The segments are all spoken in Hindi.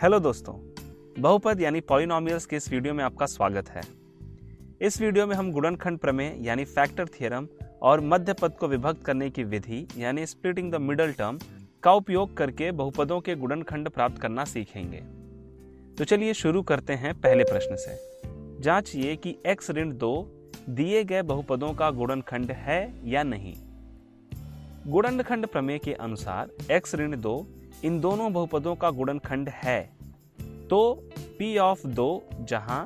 हेलो दोस्तों, बहुपद यानी पॉलिनोमियल्स के इस वीडियो में आपका स्वागत है। इस वीडियो में हम गुणनखंड प्रमेय यानी फैक्टर थ्योरम और मध्य पद को विभक्त करने की विधि यानी स्प्लिटिंग द मिडल टर्म का उपयोग करके बहुपदों के गुणनखंड प्राप्त करना सीखेंगे। तो चलिए शुरू करते हैं पहले प्रश्न से। जांचिए कि x ऋण 2 दिए गए बहुपदों का गुणनखंड है या नहीं। गुणनखंड प्रमेय के अनुसार x ऋण 2 इन दोनों बहुपदों का गुणनखंड है, तो P ऑफ 2 जहां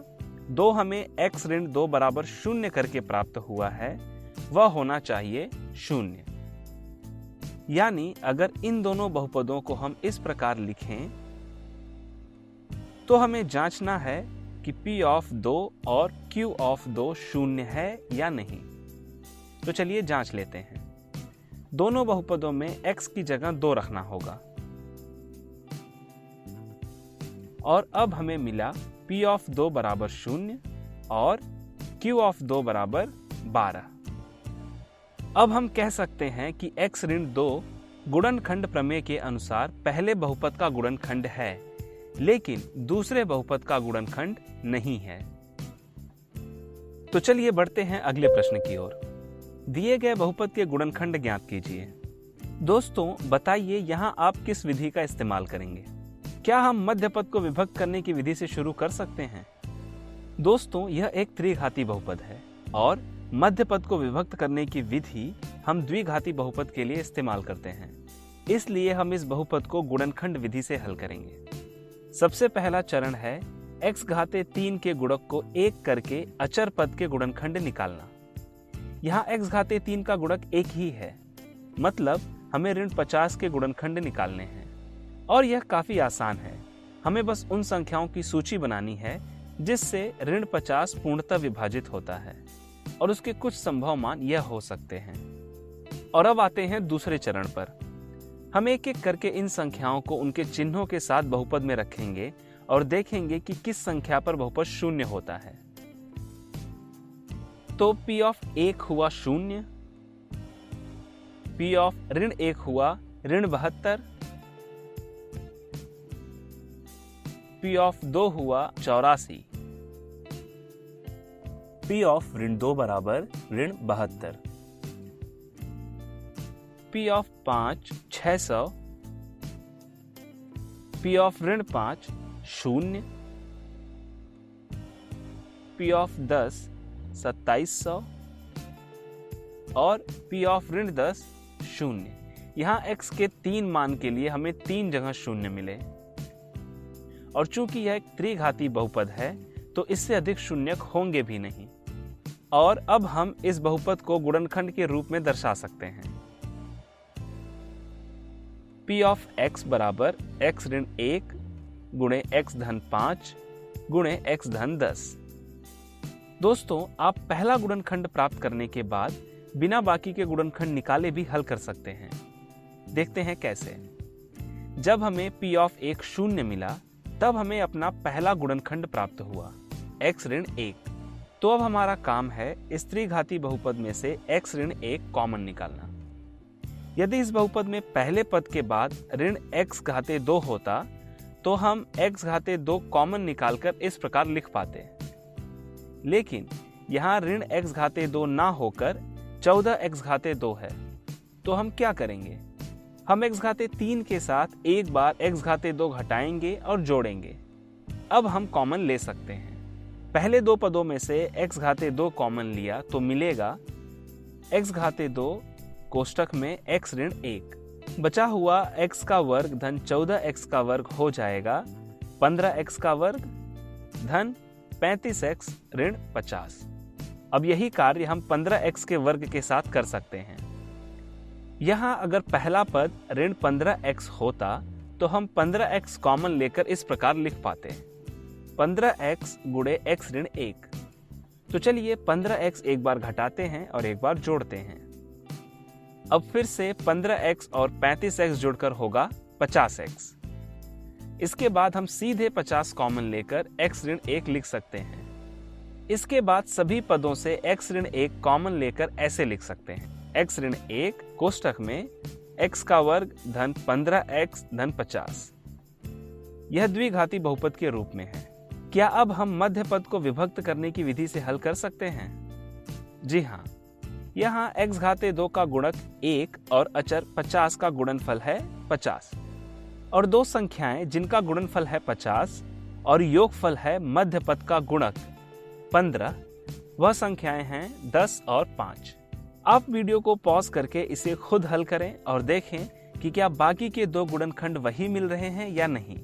2 हमें x ऋण 2 बराबर 0 करके प्राप्त हुआ है वह होना चाहिए 0। यानी अगर इन दोनों बहुपदों को हम इस प्रकार लिखें तो हमें जांचना है कि P ऑफ 2 और Q ऑफ 2 0 है या नहीं। तो चलिए जांच लेते हैं। दोनों बहुपदों में x की जगह 2 रखना होगा और अब हमें मिला P ऑफ 2 बराबर 0 और Q ऑफ 2 बराबर 12। अब हम कह सकते हैं कि x ऋण 2 गुणनखंड प्रमेय के अनुसार पहले बहुपद का गुणनखंड है, लेकिन दूसरे बहुपद का गुणनखंड नहीं है। तो चलिए बढ़ते हैं अगले प्रश्न की ओर। दिए गए बहुपद के गुणनखंड ज्ञात कीजिए। दोस्तों बताइए यहाँ आप किस विधि का इस्तेमाल करेंगे। क्या हम मध्य पद को विभक्त करने की विधि से शुरू कर सकते हैं? दोस्तों यह एक त्रिघाती बहुपद है और मध्य पद को विभक्त करने की विधि हम द्विघाती बहुपद के लिए इस्तेमाल करते हैं, इसलिए हम इस बहुपद को गुणनखंड विधि से हल करेंगे। सबसे पहला चरण है x घाते 3 के गुणक को 1 करके अचर पद के गुणनखंड निकालना। यहाँ x घाते 3 का गुणक 1 ही है, मतलब हमें ऋण 50 के गुणनखंड निकालने हैं और यह काफी आसान है। हमें बस उन संख्याओं की सूची बनानी है जिससे ऋण 50 पूर्णतः विभाजित होता है और उसके कुछ संभव मान यह हो सकते हैं। और अब आते हैं दूसरे चरण पर। हम एक एक करके इन संख्याओं को उनके चिन्हों के साथ बहुपद में रखेंगे और देखेंगे कि किस संख्या पर बहुपद 0 होता है। तो P ऑफ 1 हुआ 0, P ऑफ ऋण 1 हुआ ऋण 72, P ऑफ 2 हुआ 84, P ऑफ ऋण 2 बराबर ऋण 72, P ऑफ 5 600, P ऑफ ऋण 5 0, P ऑफ 10 2700 और P ऑफ ऋण 10 0। यहाँ x के 3 मान के लिए हमें 3 जगह 0 मिले और चूंकि यह एक त्रिघाती बहुपद है तो इससे अधिक शून्यक होंगे भी नहीं। और अब हम इस बहुपद को गुणनखंड के रूप में दर्शा सकते हैं। P ऑफ x बराबर x ऋण 1 गुणे x धन 5 गुणे x धन 10। दोस्तों आप पहला गुणनखंड प्राप्त करने के बाद बिना बाकी के गुणनखंड निकाले भी हल कर सकते हैं। देखते हैं कैसे। जब हमें P ऑफ 1 0 मिला तब हमें अपना पहला गुणनखंड प्राप्त हुआ x ऋण 1। तो अब हमारा काम है इस त्रिघाती बहुपद में से x ऋण 1 कॉमन निकालना। यदि इस बहुपद में पहले पद के बाद ऋण x घाते 2 होता तो हम x घाते 2 कॉमन निकालकर इस प्रकार लिख पाते, लेकिन यहाँ ऋण x घाते 2 ना होकर 14x घाते 2 है। तो हम क्या करेंगे? हम x घाते 3 के साथ एक बार x घाते 2 घटाएंगे और जोड़ेंगे। अब हम कॉमन ले सकते हैं। पहले दो पदों में से x घाते 2 कॉमन लिया तो मिलेगा x घाते 2 कोष्ठक में x ऋण 1। बचा हुआ x का वर्ग धन 14x का वर्ग हो जाएगा 15x का वर्ग धन 35x ऋण 50। अब यही कार्य हम 15x के वर्ग के साथ कर सकते हैं। यहाँ अगर पहला पद ऋण 15x होता तो हम 15x कॉमन लेकर इस प्रकार लिख पाते, 15x गुणे x ऋण 1। तो चलिए 15x एक बार घटाते हैं और एक बार जोड़ते हैं। अब फिर से 15x और 35x जोड़कर होगा 50x। इसके बाद हम सीधे 50 कॉमन लेकर x ऋण 1 लिख सकते हैं। इसके बाद सभी पदों से x ऋण 1 कॉमन लेकर ऐसे लिख सकते हैं, x ऋण 1 कोष्ठक में x का वर्ग धन 15x धन 50। यह द्विघाती बहुपद के रूप में है। क्या अब हम मध्य पद को विभक्त करने की विधि से हल कर सकते हैं? जी हाँ, यहाँ x घाते 2 का गुणक 1 और अचर 50 का गुणनफल है 50, और दो संख्याएं जिनका गुणनफल है 50 और योगफल है मध्य पद का गुणक 15, वह संख्याएं हैं 10 और 5। आप वीडियो को पॉज करके इसे खुद हल करें और देखें कि क्या बाकी के दो गुणनखंड वही मिल रहे हैं या नहीं।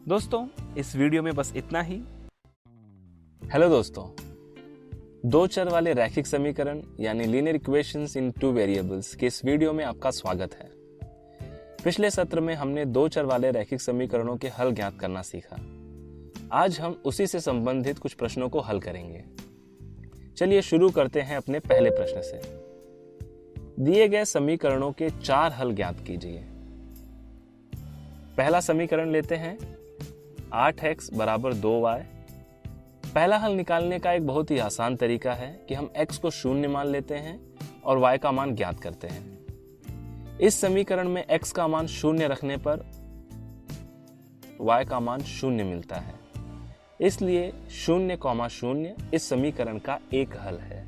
दोस्तों, इस वीडियो में बस इतना ही। हेलो दोस्तों, दो चर वाले रैखिक समीकरण यानी लीनियर इक्वेशंस इन टू वेरिएबल्स के इस वीडियो में आपका स्वागत है। पिछले सत्र में हमने दो चर वाले रैखिक समीकरणों के हल ज्ञात करना सीखा। आज हम उसी से संबंधित कुछ प्रश्नों को हल करेंगे। चलिए शुरू करते हैं अपने पहले प्रश्न से। दिए गए समीकरणों के 4 हल ज्ञात कीजिए। पहला समीकरण लेते हैं 8x बराबर 2y। पहला हल निकालने का एक बहुत ही आसान तरीका है कि हम x को 0 मान लेते हैं और y का मान ज्ञात करते हैं। इस समीकरण में x का मान 0 रखने पर y का मान 0 मिलता है, इसलिए 0,0 इस समीकरण का एक हल है।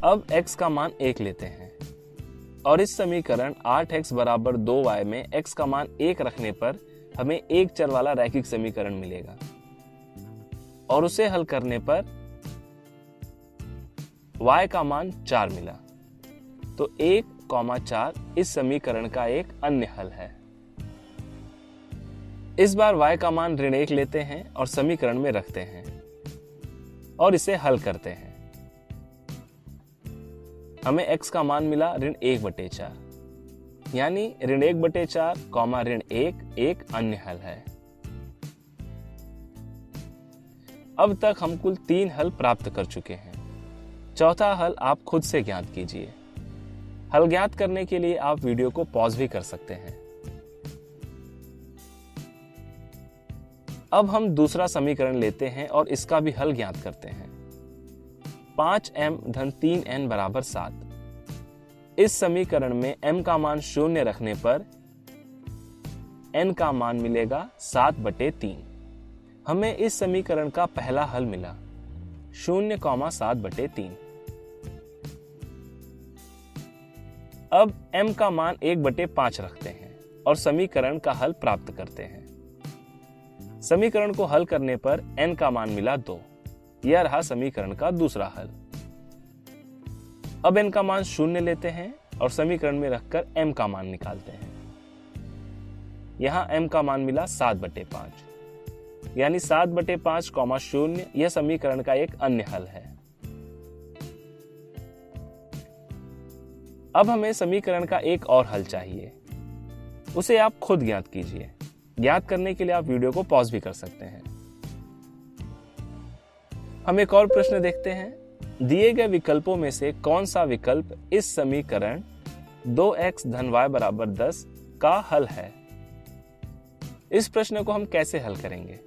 अब x का मान 1 लेते हैं और इस समीकरण 8x बराबर 2y में x का मान 1 रखने पर हमें एक चर वाला रैखिक समीकरण मिलेगा और उसे हल करने पर y का मान 4 मिला, तो 1,4 इस समीकरण का एक अन्य हल है। इस बार y का मान ऋण 1 लेते हैं और समीकरण में रखते हैं और इसे हल करते हैं। हमें x का मान मिला ऋण 1/4, यानी ऋण 1/4 कॉमा ऋण 1 एक अन्य हल है। अब तक हम कुल 3 हल प्राप्त कर चुके हैं। चौथा हल आप खुद से ज्ञात कीजिए। हल ज्ञात करने के लिए आप वीडियो को पॉज भी कर सकते हैं। अब हम दूसरा समीकरण लेते हैं और इसका भी हल ज्ञात करते हैं। 5m धन 3n बराबर 7। इस समीकरण में m का मान 0 रखने पर n का मान मिलेगा 7/3। हमें इस समीकरण का पहला हल मिला 0,7/3। अब m का मान 1/5 रखते हैं और समीकरण का हल प्राप्त करते हैं। समीकरण को हल करने पर n का मान मिला 2। यह रहा समीकरण का दूसरा हल। अब n का मान 0 लेते हैं और समीकरण में रखकर m का मान निकालते हैं। यहां m का मान मिला 7/5, यानी 7/5, 0 यह समीकरण का एक अन्य हल है। अब हमें समीकरण का एक और हल चाहिए, उसे आप खुद ज्ञात कीजिए। ज्ञात करने के लिए आप वीडियो को पॉज भी कर सकते हैं। हम एक और प्रश्न देखते हैं। दिए गए विकल्पों में से कौन सा विकल्प इस समीकरण 2x धन y बराबर 10 का हल है? इस प्रश्न को हम कैसे हल करेंगे?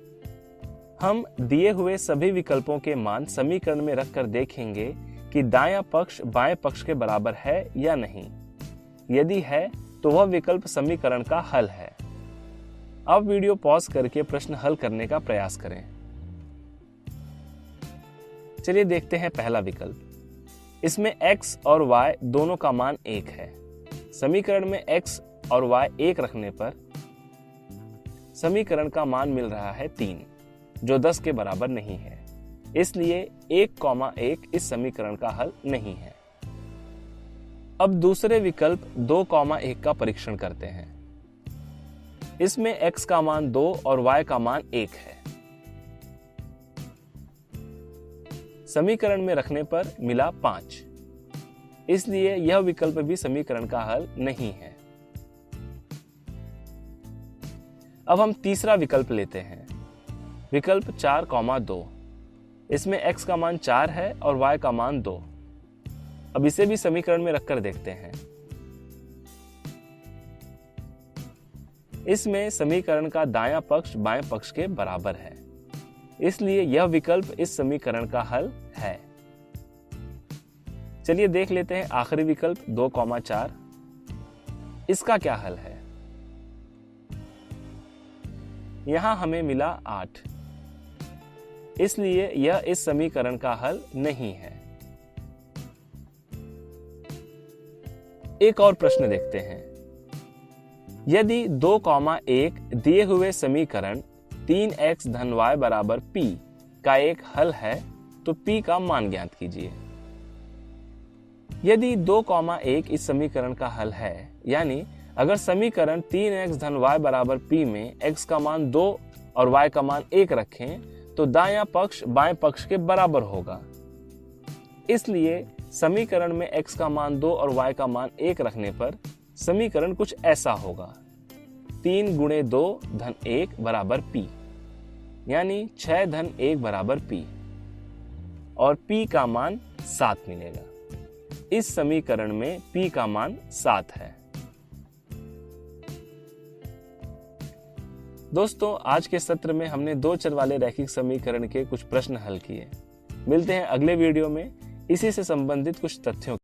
हम दिए हुए सभी विकल्पों के मान समीकरण में रखकर देखेंगे कि दायां पक्ष बाएं पक्ष के बराबर है या नहीं। यदि है तो वह विकल्प समीकरण का हल है। अब वीडियो पॉज करके प्रश्न हल करने का प्रयास करें। चलिए देखते हैं पहला विकल्प। इसमें x और y दोनों का मान 1 है। समीकरण में x और y 1 रखने पर समीकरण का मान मिल रहा है 3, जो 10 के बराबर नहीं है, इसलिए 1,1 इस समीकरण का हल नहीं है। अब दूसरे विकल्प 2,1 का परीक्षण करते हैं। इसमें x का मान 2 और y का मान 1 है। समीकरण में रखने पर मिला 5, इसलिए यह विकल्प भी समीकरण का हल नहीं है। अब हम तीसरा विकल्प लेते हैं, विकल्प 4,2। इसमें x का मान 4 है और y का मान 2। अब इसे भी समीकरण में रखकर देखते हैं। इसमें समीकरण का दायां पक्ष बाएं पक्ष के बराबर है, इसलिए यह विकल्प इस समीकरण का हल है। चलिए देख लेते हैं आखिरी विकल्प 2,4। इसका क्या हल है? यहां हमें मिला 8, इसलिए यह इस समीकरण का हल नहीं है। एक और प्रश्न देखते हैं। यदि 2,1 दिए हुए समीकरण 3x धन y बराबर p का एक हल है तो p का मान ज्ञात कीजिए। यदि 2,1 इस समीकरण का हल है, यानी अगर समीकरण 3x धन y बराबर p में x का मान 2 और y का मान 1 रखें तो दायां पक्ष बाएं पक्ष के बराबर होगा। इसलिए समीकरण में x का मान 2 और y का मान 1 रखने पर समीकरण कुछ ऐसा होगा। 3 गुणे 2 धन 1 बराबर p, यानी 6 धन 1 बराबर p, और p का मान 7 मिलेगा। इस समीकरण में p का मान 7 है। दोस्तों, आज के सत्र में हमने 2 चर वाले रैखिक समीकरण के कुछ प्रश्न हल किए। मिलते हैं अगले वीडियो में इसी से संबंधित कुछ तथ्यों